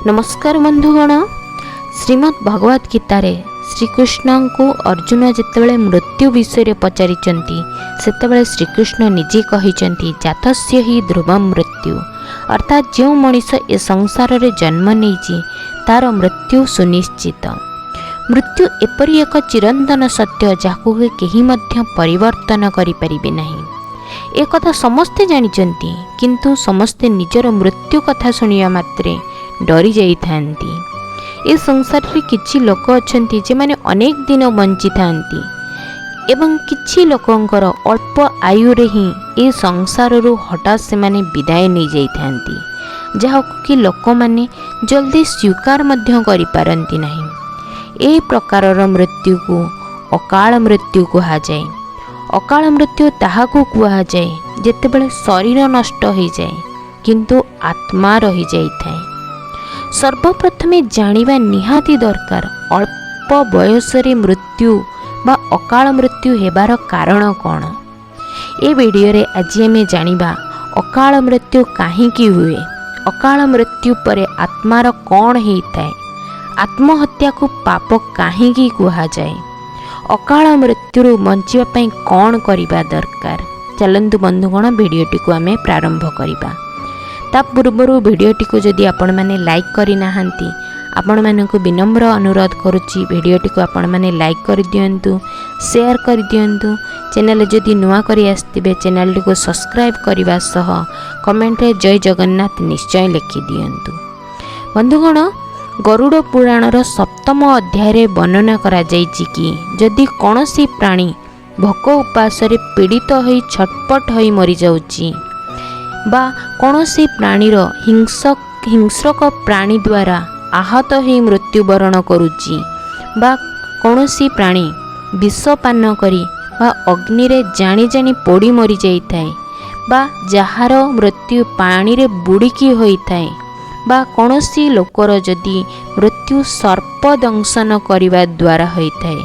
नमस्कार बंधुगण। श्रीमद् भगवद गीतार श्रीकृष्ण को अर्जुन जितेबाला मृत्यु विषय पचारि सेतेबाला श्रीकृष्ण निजे कहिचंती जातस्य ही ध्रुवम मृत्यु, अर्थात जो मनीष ए संसार रे जन्म नहीं तार मृत्यु सुनिश्चित। मृत्यु एपरी एक चिरंतन सत्य जाको केही मध्य परिवर्तन करि परिबे नहीं। एक कथा समस्ते जानिचंती, किंतु समस्ते निजर मृत्यु कथा सुनिया मात्रे डरी जाइथांती। ए संसार रे किछि लोक अछंती जे माने अनेक दिन बंची थांती एवं किछि लोकंकर अल्प आयु रे ही ए संसार रु हठात से माने विदाय नहीं जाइथांती, जहा कि लोक माने जल्दी स्वीकार मध्य करि पारंती नहीं। ए प्रकारर मृत्यु को अकाल मृत्यु कहा जाए। अकाल मृत्यु ताहाकू कुहा जाए जेतेबेले शरीर नष्ट हो जाए किंतु आत्मा रही जाइथाए। सर्वप्रथमे जानिबा निहाती दरकार अल्प बयस रे मृत्यु बा अकाल मृत्यु हेबार कारण कौन। ए वीडियो रे आज आमे जानिबा अकाल मृत्यु काहींकी हुए, अकाल मृत्यु परे आत्मार कौन होइथाए, आत्महत्या को पाप काहींकी कुहा जाए, अकाल मृत्यु बंचिबा पई कौन करिबा दरकार। चलंतु बंधुगण वीडियोटी को आमे प्रारंभ करिबा। ता पूर्व वीडियोटी को जदि आपण माने लाइक करि नाहंती, आपण मानकु विनम्र अनुरोध करुच्ची वीडियोटी को आपण माने लाइक कर दियंतु, शेयर कर दियंतु। चैनल जदि नुआ करि आस्तिबे चैनल को सब्सक्राइब करिबा सह कमेंट रे जय जगन्नाथ निश्चय लिखि दियंतु। बंधुगण, गरुड़ पुराणर सप्तम अध्याय रे वर्णना करा जायछि कि जदि कोनोसी प्राणी भोक उपास रे पीड़ित होई छटपट होई मरि जाउछि बा कोनोसी प्राणीर हिंसक प्राणी द्वारा आहत होई मृत्युवरण करुछि बा कोनोसी प्राणी विषपान करी बा अग्नि रे जानी जानी पोड़ी मरि जाइथाए बा जहार मृत्यु पानी रे बुड़ीकी होइथाए बा कोनोसी लोकर जदि मृत्यु सर्प दंशन करिबा द्वारा होइथाए,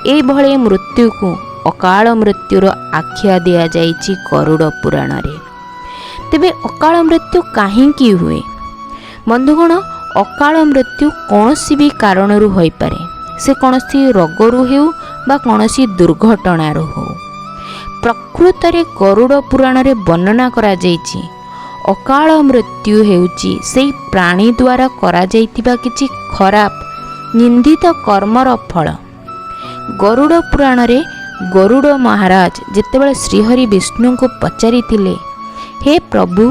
ए भले मृत्यु को अकाल मृत्युर आख्या दिया जाइछि गरुड़ पुराण रे। तेबे अकाल मृत्यु काहींकी हुए? बंधुगण, अकाल मृत्यु कौनसी भी कारणरू होई पारे, से कौनसी रोगरू हेउ बा कौनसी दुर्घटनारू हो। प्रकृत रे गरुड़ पुराण रे वर्णना करा जाइछि अकाल मृत्यु हेउछि सेई प्राणी द्वारा करा जाइतिबा किछि खराब निंदित कर्मर फल। गरुड़ पुराण रे गरुड़ महाराज जेतेबेले श्रीहरि विष्णु को पचारिथिले, हे प्रभु,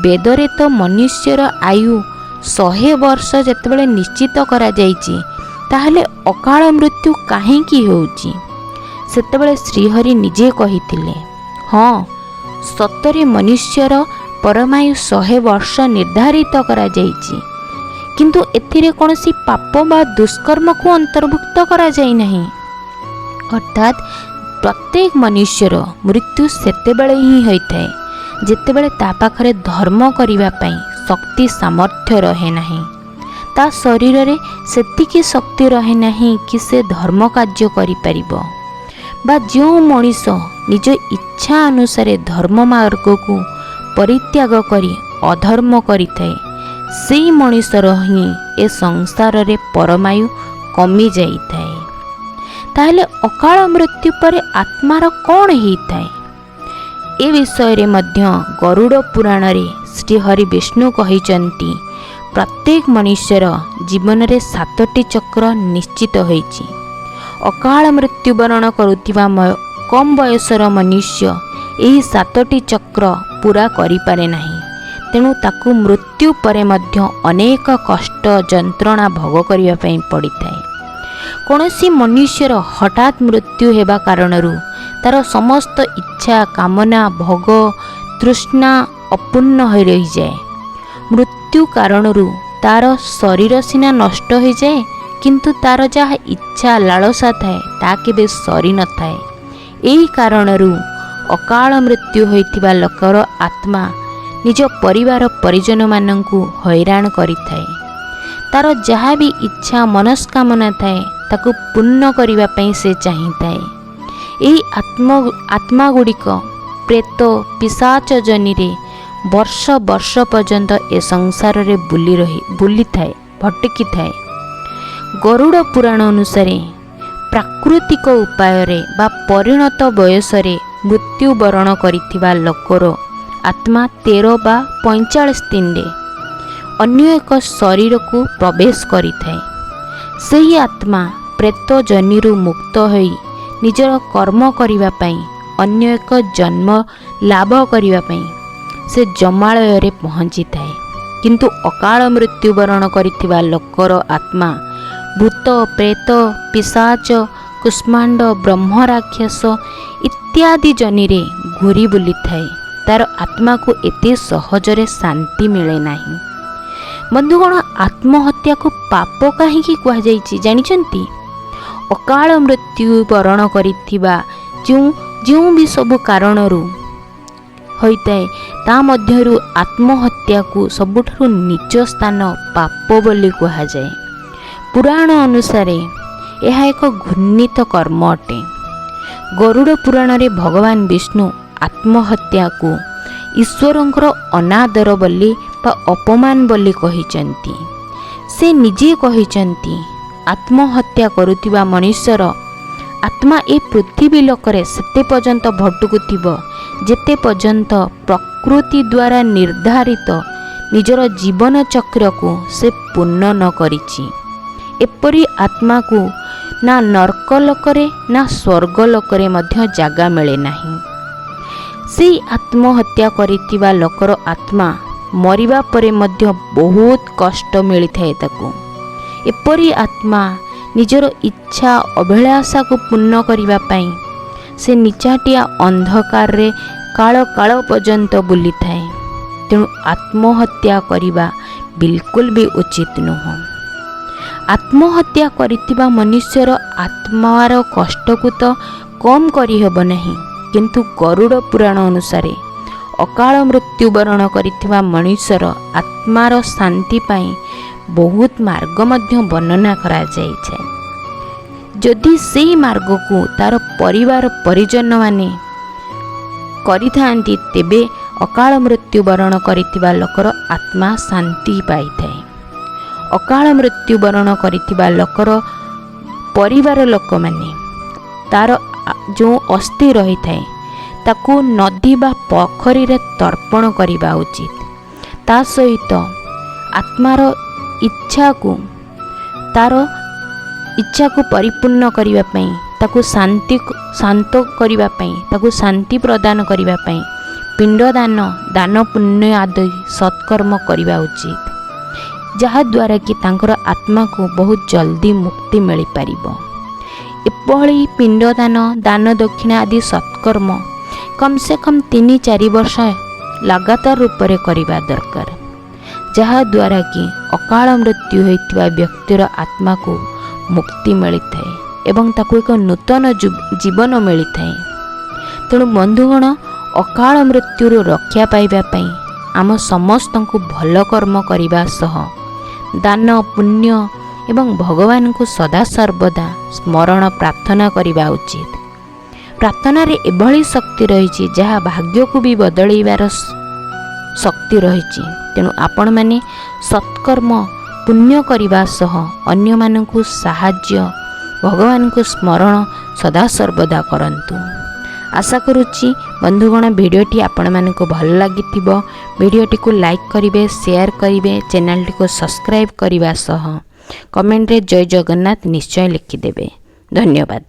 वेदरे तो मनुष्यर आयु 100 वर्ष जेतेबेले निश्चित करा जाइछि, ताहले अकाल मृत्यु काहींकी होउछि? सेतेबेले श्रीहरि निजे कहिथिले, हाँ, सतरे मनुष्यर परमायु 100 वर्ष निर्धारित करा जाइछि, किंतु एथिरे कोनोसी पाप बा दुष्कर्म को अंतर्भुक्त करा जाई नहीं। अर्थात प्रत्येक मनुष्यर मृत्यु सेतेबेले ही होइथाए जेतेबेले ता पाखरे धर्म करिबा पई शक्ति सामर्थ्य रहे नहीं, ता शरीर रे सेतिकी शक्ति रहे नहीं कि से धर्म कार्य करि परिबो बा जो मनीष निज इच्छा अनुसार धर्म मार्ग को परित्याग करी अधर्म करिथाए, सेई मनीषर ही ए संसार रे परमायु कमी जाइथाए। ताहले अकाल मृत्यु पर आत्मार कौन होइथाए? ए विषय रे मध्य गरुड़ पुराण रे श्री हरि विष्णु कहिचंती प्रत्येक मनुष्यर जीवन रे 7टी चक्र निश्चित होइछि। अकाल मृत्युवरण करुथिबा कम बयसर मनुष्य एही 7टी चक्र पूरा करि पारे नाही, तेणु ताकू मृत्यु परे मध्य अनेक कष्ट जंत्रणा भोग करिया पई पड़िथाए। कोनोसी मनुष्यर हठात मृत्यु हेबा कारणरू तार समस्त इच्छा कामना भोग तृष्णा अपूर्ण हो रही जाए। मृत्यु कारणरू तार शरीर सिना नष्ट हो जाए, किंतु तार जहाँ इच्छा लालसा थाए ता केबे सरी न थाए। एही कारणरू अकाल मृत्यु होइथिबा लोकर आत्मा निज परिवार परिजन मानंकु हैरान करिथाए। तार जहाँ भी इच्छा मनस्कामना थाए ताकू पूर्ण करिबा पई से चाहिथाए। एही आत्मा गुड़िक प्रेत पिशाच जनी रे ବର୍ଷ ବର୍ଷ ପର୍ଯ୍ୟନ୍ତ ଏ ସଂସାରରେ ବୁଲିଥାଏ, ଭଟକିଥାଏ। ଗରୁଡ଼ ପୁରାଣ ଅନୁସାରେ ପ୍ରାକୃତିକ ଉପାୟରେ ବା ପରିଣତ ବୟସରେ ମୃତ୍ୟୁବରଣ କରିଥିବା ଲୋକର ଆତ୍ମା 13 ବା 45 ଦିନରେ ଅନ୍ୟ ଏକ ଶରୀରକୁ ପ୍ରବେଶ କରିଥାଏ। ସେହି ଆତ୍ମା ପ୍ରେତ ଜନିରୁ ମୁକ୍ତ ହୋଇ ନିଜର କର୍ମ କରିବା ପାଇଁ, ଅନ୍ୟ ଏକ ଜନ୍ମ ଲାଭ କରିବା ପାଇଁ ସେ ଯମାଳୟରେ ପହଞ୍ଚିଥାଏ। କିନ୍ତୁ ଅକାଳ ମୃତ୍ୟୁବରଣ କରିଥିବା ଲୋକର ଆତ୍ମା ଭୂତ, ପ୍ରେତ, ପିଶାଚ, କୁଷ୍ମାଣ୍ଡ, ବ୍ରହ୍ମ ରାକ୍ଷସ ଇତ୍ୟାଦି ଜନିରେ ଘୁରି ବୁଲିଥାଏ। ତାର ଆତ୍ମାକୁ ଏତେ ସହଜରେ ଶାନ୍ତି ମିଳେ ନାହିଁ। ବନ୍ଧୁଗଣ, ଆତ୍ମହତ୍ୟାକୁ ପାପ କାହିଁକି କୁହାଯାଇଛି ଜାଣିଛନ୍ତି? ଅକାଳ ମୃତ୍ୟୁବରଣ କରିଥିବା ଯେଉଁ ବି ସବୁ କାରଣରୁ ହୋଇଥାଏ, ତା ମଧ୍ୟରୁ ଆତ୍ମହତ୍ୟାକୁ ସବୁଠାରୁ ନିଚ ସ୍ଥାନ ପାପ ବୋଲି କୁହାଯାଏ। ପୁରାଣ ଅନୁସାରେ ଏହା ଏକ ଘୃଣ୍ୟ କର୍ମ ଅଟେ। ଗରୁଡ଼ ପୁରାଣରେ ଭଗବାନ ବିଷ୍ଣୁ ଆତ୍ମହତ୍ୟାକୁ ଈଶ୍ୱରଙ୍କର ଅନାଦର ବୋଲି ବା ଅପମାନ ବୋଲି କହିଛନ୍ତି। ସେ ନିଜେ କହିଛନ୍ତି, ଆତ୍ମହତ୍ୟା କରୁଥିବା ମନୁଷ୍ୟର ଆତ୍ମା ଏ ପୃଥିବୀ ଲୋକରେ ସେତେ ପର୍ଯ୍ୟନ୍ତ ଭଟକୁଥିବ ଯେତେ ପର୍ଯ୍ୟନ୍ତ ପ୍ରକୃତି ଦ୍ୱାରା ନିର୍ଦ୍ଧାରିତ ନିଜର ଜୀବନ ଚକ୍ରକୁ ସେ ପୂର୍ଣ୍ଣ ନ କରିଛି। ଏପରି ଆତ୍ମାକୁ ନା ନର୍କ ଲୋକରେ ନା ସ୍ୱର୍ଗ ଲୋକରେ ମଧ୍ୟ ଜାଗା ମିଳେ ନାହିଁ। ସେହି ଆତ୍ମହତ୍ୟା କରିଥିବା ଲୋକର ଆତ୍ମା ମରିବା ପରେ ମଧ୍ୟ ବହୁତ କଷ୍ଟ ମିଳିଥାଏ ତାକୁ। ଏପରି ଆତ୍ମା ନିଜର ଇଚ୍ଛା ଅଭିଳାଷାକୁ ପୂର୍ଣ୍ଣ କରିବା ପାଇଁ ସେ ନିଚାଟିଆ ଅନ୍ଧକାରରେ କାଳ କାଳ ପର୍ଯ୍ୟନ୍ତ ବୁଲିଥାଏ। ତେଣୁ ଆତ୍ମହତ୍ୟା କରିବା ବିଲକୁଲ ବି ଉଚିତ ନୁହଁ। ଆତ୍ମହତ୍ୟା କରିଥିବା ମନୁଷ୍ୟର ଆତ୍ମାର କଷ୍ଟକୁ ତ କମ୍ କରିହେବ ନାହିଁ, କିନ୍ତୁ ଗରୁଡ଼ ପୁରାଣ ଅନୁସାରେ ଅକାଳ ମୃତ୍ୟୁବରଣ କରିଥିବା ମନୁଷ୍ୟର ଆତ୍ମାର ଶାନ୍ତି ପାଇଁ ବହୁତ ମାର୍ଗ ମଧ୍ୟ ବର୍ଣ୍ଣନା କରାଯାଇଥାଏ। ଯଦି ସେହି ମାର୍ଗକୁ ତାର ପରିବାର ପରିଜନମାନେ କରିଥାନ୍ତି, ତେବେ ଅକାଳ ମୃତ୍ୟୁବରଣ କରିଥିବା ଲୋକର ଆତ୍ମା ଶାନ୍ତି ପାଇଥାଏ। ଅକାଳ ମୃତ୍ୟୁବରଣ କରିଥିବା ଲୋକର ପରିବାର ଲୋକମାନେ ତାର ଯେଉଁ ଅସ୍ଥି ରହିଥାଏ ତାକୁ ନଦୀ ବା ପୋଖରୀରେ ତର୍ପଣ କରିବା ଉଚିତ। ତା ସହିତ ଆତ୍ମାର ଇଚ୍ଛାକୁ ପରିପୂର୍ଣ୍ଣ କରିବା ପାଇଁ, ତାକୁ ଶାନ୍ତ କରିବା ପାଇଁ, ତାକୁ ଶାନ୍ତି ପ୍ରଦାନ କରିବା ପାଇଁ ପିଣ୍ଡଦାନ, ଦାନ ପୁଣ୍ୟ ଆଦି ସତ୍କର୍ମ କରିବା ଉଚିତ, ଯାହାଦ୍ୱାରା କି ତାଙ୍କର ଆତ୍ମାକୁ ବହୁତ ଜଲ୍ଦି ମୁକ୍ତି ମିଳିପାରିବ। ଏଭଳି ପିଣ୍ଡଦାନ, ଦାନ ଦକ୍ଷିଣା ଆଦି ସତ୍କର୍ମ କମ୍ ସେ କମ୍ 3-4 ବର୍ଷ ଲଗାତାର ରୂପରେ କରିବା ଦରକାର, ଯାହାଦ୍ୱାରା କି ଅକାଳ ମୃତ୍ୟୁ ହୋଇଥିବା ବ୍ୟକ୍ତିର ଆତ୍ମାକୁ ମୁକ୍ତି ମିଳିଥାଏ ଏବଂ ତାକୁ ଏକ ନୂତନ ଜୀବନ ମିଳିଥାଏ। ତେଣୁ ବନ୍ଧୁଗଣ, ଅକାଳ ମୃତ୍ୟୁରୁ ରକ୍ଷା ପାଇବା ପାଇଁ ଆମ ସମସ୍ତଙ୍କୁ ଭଲ କର୍ମ କରିବା ସହ ଦାନ ପୁଣ୍ୟ ଏବଂ ଭଗବାନଙ୍କୁ ସଦାସର୍ବଦା ସ୍ମରଣ ପ୍ରାର୍ଥନା କରିବା ଉଚିତ। ପ୍ରାର୍ଥନାରେ ଏଭଳି ଶକ୍ତି ରହିଛି ଯାହା ଭାଗ୍ୟକୁ ବି ବଦଳାଇବାର ଶକ୍ତି ରହିଛି। ତେଣୁ ଆପଣମାନେ ସତ୍କର୍ମ ପୁଣ୍ୟ କରିବା ସହ ଅନ୍ୟମାନଙ୍କୁ ସାହାଯ୍ୟ, ଭଗବାନଙ୍କୁ ସ୍ମରଣ ସଦାସର୍ବଦା କରନ୍ତୁ। ଆଶା କରୁଛି ବନ୍ଧୁଗଣ ଭିଡ଼ିଓଟି ଆପଣମାନଙ୍କୁ ଭଲ ଲାଗିଥିବ। ଭିଡ଼ିଓଟିକୁ ଲାଇକ୍ କରିବେ, ସେୟାର କରିବେ, ଚ୍ୟାନେଲଟିକୁ ସବସ୍କ୍ରାଇବ୍ କରିବା ସହ କମେଣ୍ଟରେ ଜୟ ଜଗନ୍ନାଥ ନିଶ୍ଚୟ ଲେଖିଦେବେ। ଧନ୍ୟବାଦ।